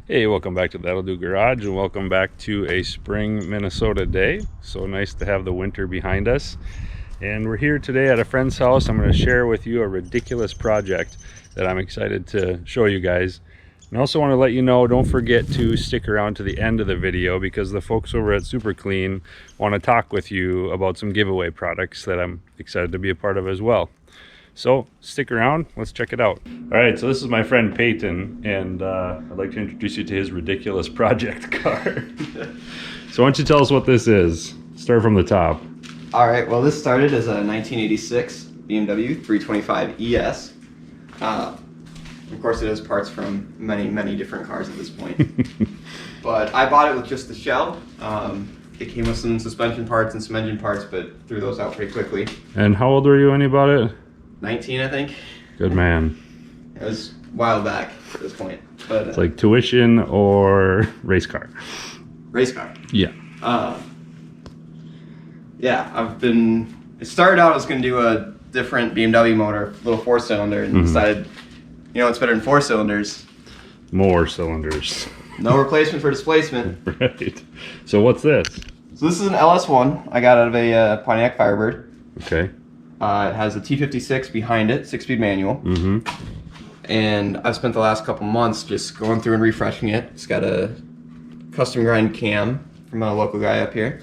Hey, welcome back to That'll Do Garage, and welcome back to a spring Minnesota day. So nice to have the winter behind us. And we're here today at a friend's house. I'm going to share with you a ridiculous project that I'm excited to show you guys. And I also want to let you know, don't forget to stick around to the end of the video because the folks over at Super Clean want to talk with you about some giveaway products that I'm excited to be a part of as well. So stick around, let's check it out. All right, so this is my friend Peyton, and I'd like to introduce you to his ridiculous project car. So why don't you tell us what this is? Start from the top. All right, well, this started as a 1986 BMW 325 ES. Of course, it has parts from many different cars at this point. But I bought it with just the shell. It came with some suspension parts and some engine parts, but threw those out pretty quickly. And how old were you when you bought it? 19, I think. Good man. It was a while back at this point. But It's like tuition or race car. race car. Yeah. Yeah, it started out, I was going to do a different BMW motor, little 4-cylinder, and decided, you know, it's better than 4 cylinders. More cylinders. No replacement for displacement. Right. So what's this? So this is an LS1 I got out of a Pontiac Firebird. Okay. It has a T56 behind it, 6-speed manual. And I've spent the last couple months just going through and refreshing it. It's got a custom grind cam from a local guy up here.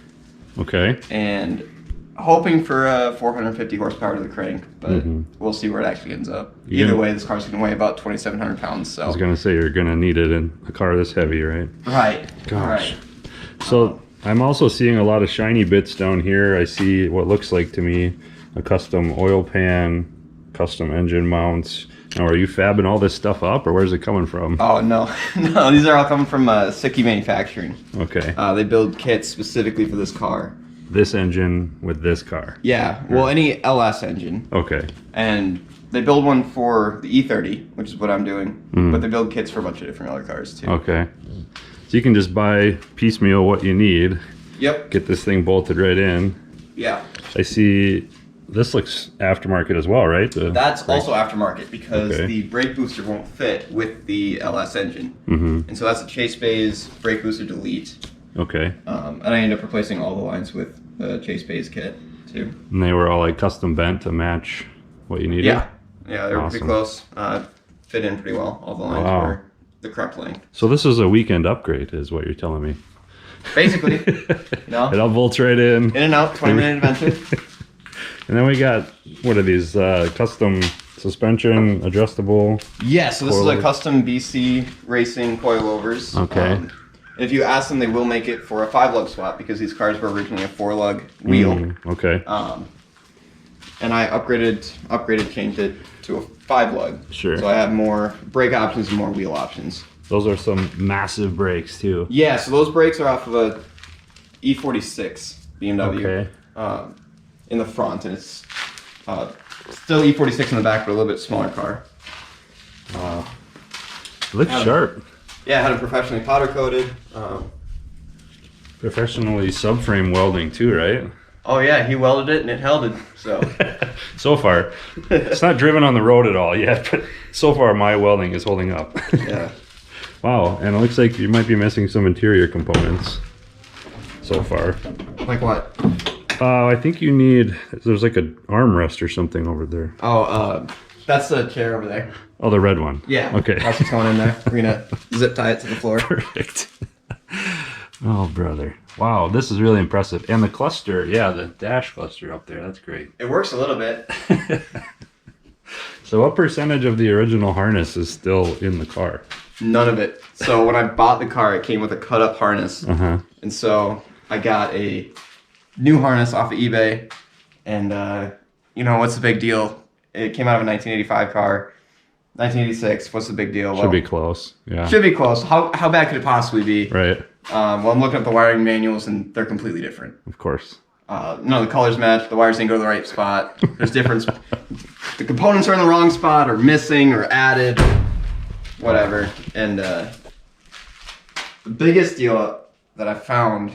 Okay. And hoping for 450 horsepower to the crank, but we'll see where it actually ends up. Either way, this car's going to weigh about 2,700 pounds. So I was going to say you're going to need it in a car this heavy, right? Right. Gosh. Right. So I'm also seeing a lot of shiny bits down here. I see what looks like to me a custom oil pan, custom engine mounts. Now, are you fabbing all this stuff up, or where's it coming from? Oh, no. No, these are all coming from Sicky Manufacturing. Okay. They build kits specifically for this car. This engine with this car. Yeah, well, any LS engine. Okay. And they build one for the E30, which is what I'm doing. But they build kits for a bunch of different other cars, too. Okay. So you can just buy piecemeal what you need. Yep. Get this thing bolted right in. Yeah. I see this looks aftermarket as well, right? That's also aftermarket because the brake booster won't fit with the LS engine. And so that's a Chase Bays brake booster delete. Okay. And I ended up replacing all the lines with the Chase Bays kit, too. And they were all like custom bent to match what you needed? Yeah. Yeah, they were Awesome. pretty close. Fit in pretty well. All the lines were the correct length. So this is a weekend upgrade, is what you're telling me. Basically, you know, It all bolts right in. in and out, 20-minute adventure. And then we got, what are these, custom suspension, adjustable? Yeah, so this is a Coilovers. custom BC Racing coilovers. Okay. If you ask them, they will make it for a 5-lug swap because these cars were originally a 4-lug wheel. Okay. And I changed it to a 5-lug. Sure. So I have more brake options and more wheel options. Those are some massive brakes too. Yeah, so those brakes are off of a E46 BMW. Okay. In the front, and it's still E46 in the back, but a little bit smaller car. Looks sharp. Yeah, I had it professionally powder coated. Professionally subframe welding too, right? Oh yeah, he welded it and it held it. So So far. It's not driven on the road at all yet, but so far my welding is holding up. yeah, Wow, and it looks like you might be missing some interior components so far. like what? I think you need, there's like an armrest or something over there. Oh, that's the chair over there. Oh, the red one. Yeah. Okay. That's what's going in there. We're gonna zip tie it to the floor. Perfect. Oh, brother. Wow, this is really impressive. And the cluster, yeah, the dash cluster up there, that's great. It works a little bit. So what percentage of the original harness is still in the car? None of it. So when I bought the car, it came with a cut-up harness, and so I got a new harness off of eBay, and you know, what's the big deal? It came out of a 1985 car. 1986, what's the big deal? Should be close, yeah. Should be close. How bad could it possibly be? Right. Well, I'm looking at the wiring manuals, and they're completely different. Of course. None of the colors match. The wires didn't go to the right spot. There's difference. The components are in the wrong spot, or missing, or added, whatever. And the biggest deal that I found,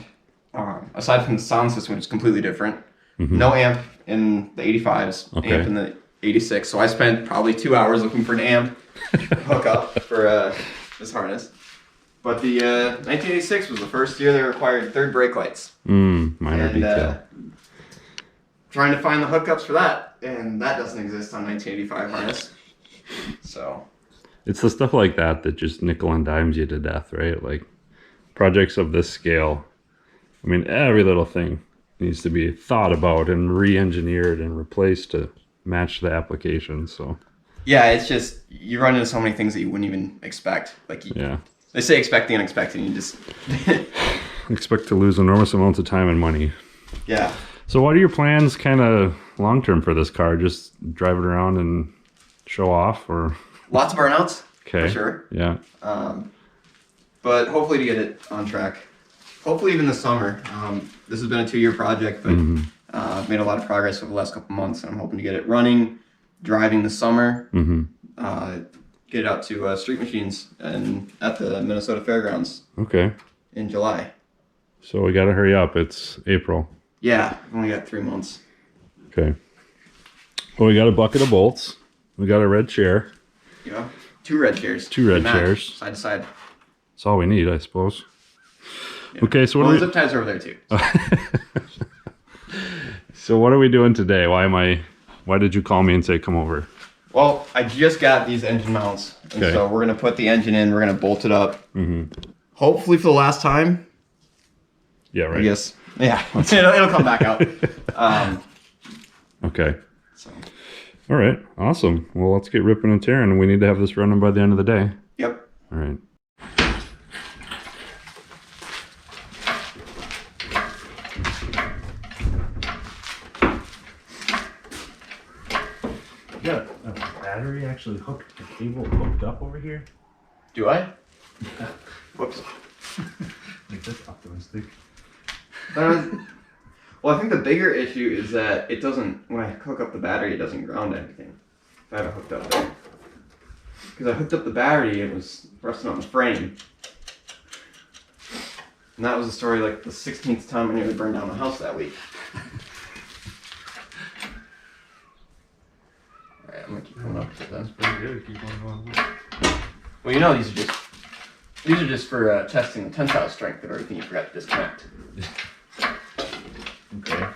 aside from the sound system, which is completely different, no amp in the 85s, amp in the 86. So I spent probably 2 hours looking for an amp hookup for this harness. But the 1986 was the first year they required third brake lights. Minor detail. Trying to find the hookups for that, and that doesn't exist on 1985 harness. So it's the stuff like that that just nickel and dimes you to death, right? Like projects of this scale. I mean, every little thing needs to be thought about and re-engineered and replaced to match the application. So yeah, it's just you run into so many things that you wouldn't even expect. Like they say expect the unexpected, and you just expect to lose enormous amounts of time and money. Yeah. So what are your plans kind of long term for this car? Just drive it around and show off, or lots of burnouts? Okay. For sure. Yeah. But hopefully to get it on track. Hopefully even this summer. This has been a 2-year project, but I've made a lot of progress over the last couple months, and I'm hoping to get it running, driving this summer, get it out to street machines and at the Minnesota Fairgrounds. Okay. In July. So we got to hurry up. It's April. Yeah, I've only got 3 months. Okay. Well, we got a bucket of bolts. We got a red chair. Yeah. 2 red chairs. 2 red chairs. Side to side. That's all we need, I suppose. Yeah. Okay, so the zip ties are over there too. So what are we doing today? Why did you call me and say come over? Well, I just got these engine mounts. And so we're going to put the engine in. We're going to bolt it up. Hopefully for the last time. Yeah, right. I guess. Yeah, it'll come back out. Okay. So. All right, awesome. Well, let's get ripping and tearing. We need to have this running by the end of the day. Yep. All right. You got a battery actually hooked, the cable hooked up over here? Do I? Whoops. Like that's optimistic. Well, I think the bigger issue is that it doesn't, when I hook up the battery, it doesn't ground anything. If I have it hooked up there. Because I hooked up the battery, it was resting on the frame. And that was the story like the 16th time I nearly burned down the house that week. Alright, I'm gonna keep going up to that. That's pretty good. Keep on going. Well, you know, these are just for testing the tensile strength of everything you forgot to disconnect. Okay.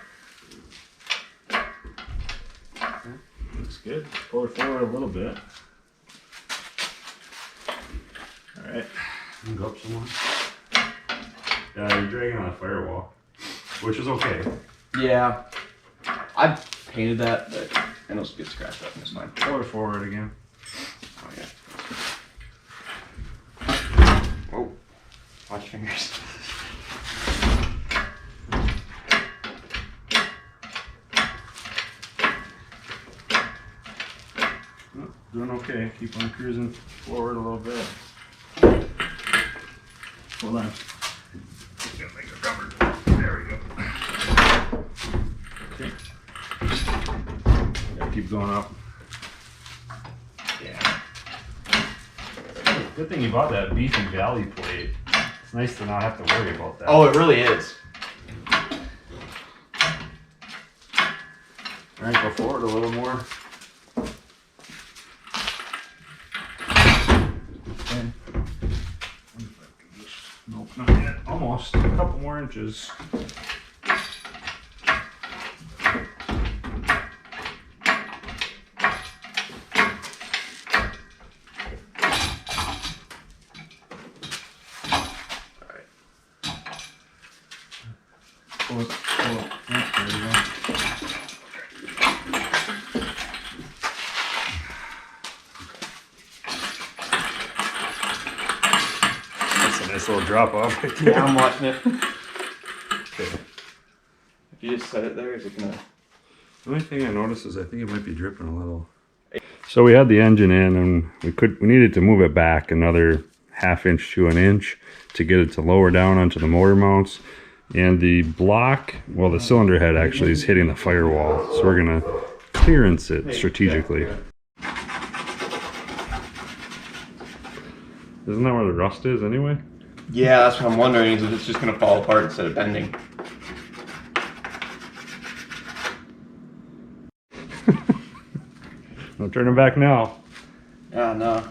Looks good. Pull it forward a little bit. Alright. Go up some more. Yeah, you're dragging on a firewall, which is okay. Yeah. I painted that, but I know it's good scratched up and it's fine. Pull it forward again. Oh, yeah. Whoa. Watch fingers. Doing okay. Keep on cruising forward a little bit. Hold on. Gotta make it rubber. There we go. Okay. Gotta keep going up. Yeah. Good thing you bought that beefy valley plate. It's nice to not have to worry about that. Oh, it really is. Alright, go forward a little more. Nope, not yet. Almost. A couple more inches. Alright. Pull it. There you go. Nice little drop off. Yeah, I'm watching it. Okay. If you just set it there, is it gonna... The only thing I noticed is I think it might be dripping a little. So we had the engine in and we needed to move it back another ½ inch to an inch to get it to lower down onto the motor mounts. And the block, well, the cylinder head actually is hitting the firewall. So we're gonna clearance it strategically. Isn't that where the rust is anyway? Yeah, that's what I'm wondering, is if it's just gonna fall apart instead of bending. No turning back now. Yeah, no. Let's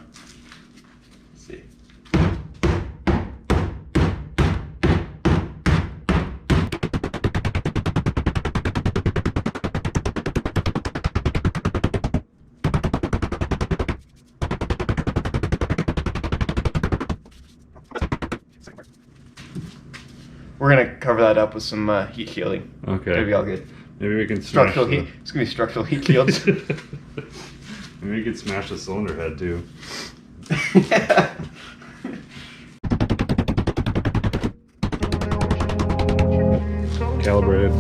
see. We're gonna cover that up with some heat shielding. Okay. It'll be all good. Maybe we can Structural heat. It's gonna be structural heat shields. Maybe we could smash the cylinder head too. Yeah. Calibrated.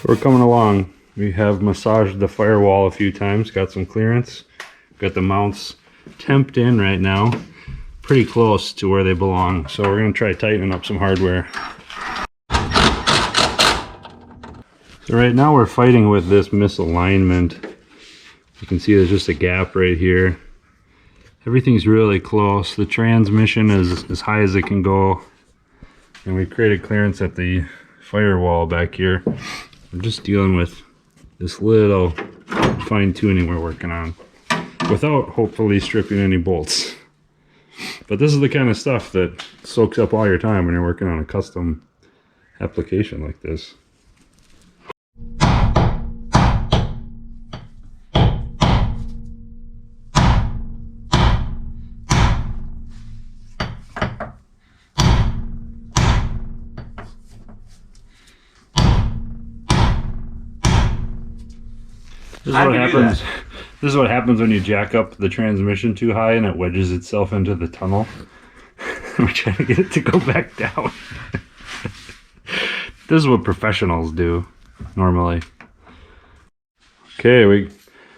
We're coming along. We have massaged the firewall a few times, got some clearance, got the mounts temped in right now, pretty close to where they belong. So we're going to try tightening up some hardware. So right now we're fighting with this misalignment. You can see there's just a gap right here. Everything's really close. The transmission is as high as it can go. And we've created clearance at the firewall back here. We're just dealing with this little fine tuning we're working on without hopefully stripping any bolts. But this is the kind of stuff that soaks up all your time when you're working on a custom application like this. This is what happens when you jack up the transmission too high and it wedges itself into the tunnel. We're trying to get it to go back down. This is what professionals do normally. Okay, we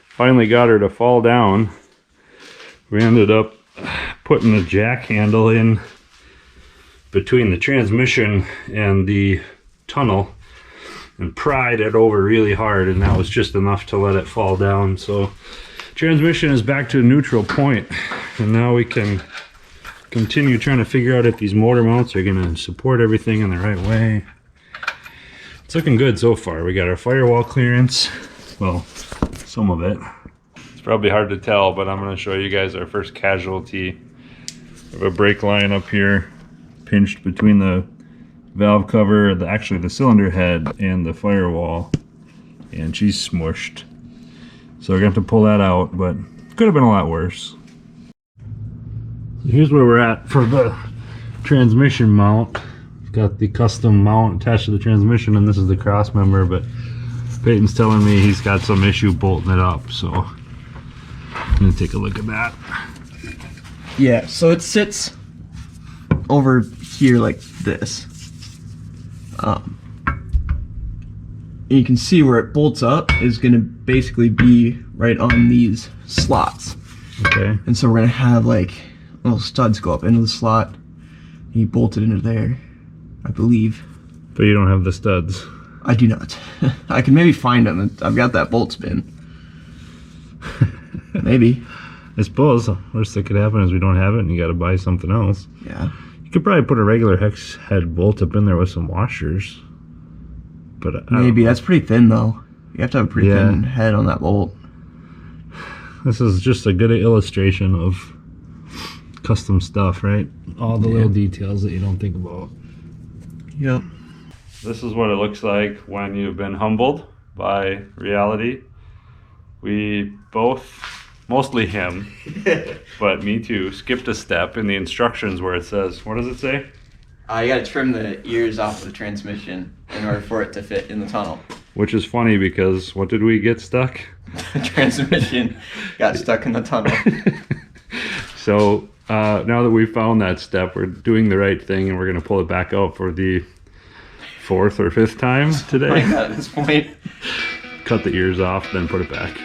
finally got her to fall down. We ended up putting the jack handle in between the transmission and the tunnel and pried it over really hard, and that was just enough to let it fall down. So transmission is back to a neutral point, and now we can continue trying to figure out if these motor mounts are going to support everything in the right way. It's looking good so far. We got our firewall clearance, well, some of it. It's probably hard to tell, but I'm going to show you guys our first casualty. We have a brake line up here pinched between the valve cover, actually the cylinder head, and the firewall, and she's smushed. So we're gonna have to pull that out, but could have been a lot worse. Here's where we're at for the transmission mount. got the custom mount attached to the transmission, and this is the cross member, but Peyton's telling me he's got some issue bolting it up, so I'm gonna take a look at that. Yeah, so it sits over here like this. And you can see where it bolts up is going to basically be right on these slots. Okay. And so we're going to have like little studs go up into the slot. And you bolt it into there, I believe. But you don't have the studs. I do not. I can maybe find them. I've got that bolt spin. Maybe. I suppose worst that could happen is we don't have it and you got to buy something else. Yeah. You could probably put a regular hex head bolt up in there with some washers. But maybe that's pretty thin though. You have to have a pretty thin head on that bolt. This is just a good illustration of custom stuff, right? All the little details that you don't think about. Yep. This is what it looks like when you've been humbled by reality. We both, mostly him, but me too, skipped a step in the instructions where it says, what does it say? You gotta trim the ears off of the transmission in order for it to fit in the tunnel. Which is funny because what did we get stuck? The transmission got stuck in the tunnel. So now that we've found that step, we're doing the right thing and we're gonna pull it back out for the 4th or 5th time today. At this point. Cut the ears off, then put it back.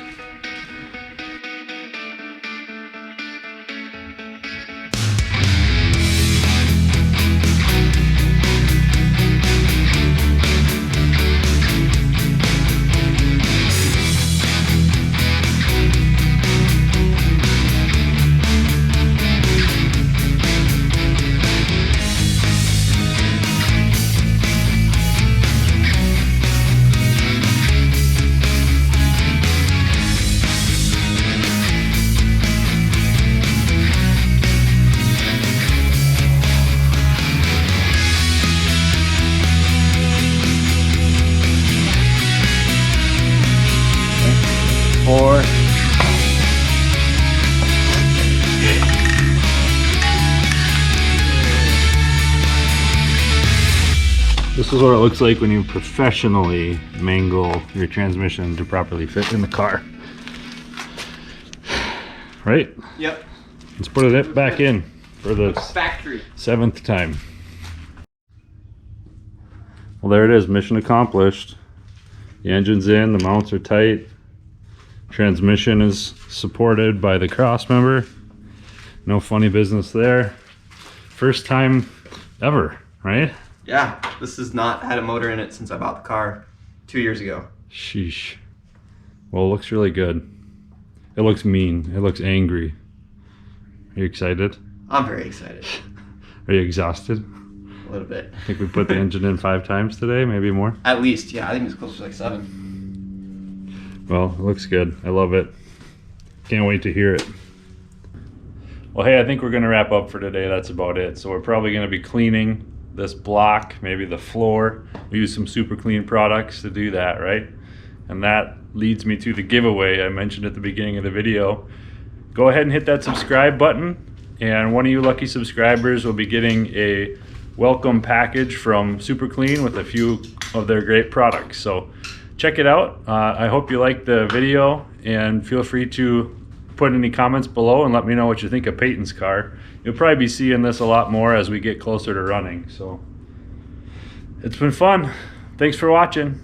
Four. This is what it looks like when you professionally mangle your transmission to properly fit in the car. Right? Yep. Let's put it back in for the Factory. 7th time. Well, there it is, mission accomplished. The engine's in, the mounts are tight. Transmission is supported by the cross member. No funny business there. First time ever, right? Yeah, this has not had a motor in it since I bought the car 2 years ago. Sheesh. Well, it looks really good. It looks mean. It looks angry. Are you excited? I'm very excited. Are you exhausted? A little bit. I think we put the engine in 5 times today, maybe more. At least, yeah. I think it's close to like 7. Well, it looks good. I love it. Can't wait to hear it. Well, hey, I think we're going to wrap up for today. That's about it. So we're probably going to be cleaning this block, maybe the floor. We use some super clean products to do that, right? And that leads me to the giveaway I mentioned at the beginning of the video. Go ahead and hit that subscribe button, and one of you lucky subscribers will be getting a welcome package from Super Clean with a few of their great products. So check it out. I hope you liked the video, and feel free to put any comments below and let me know what you think of Peyton's car. You'll probably be seeing this a lot more as we get closer to running. So it's been fun. Thanks for watching.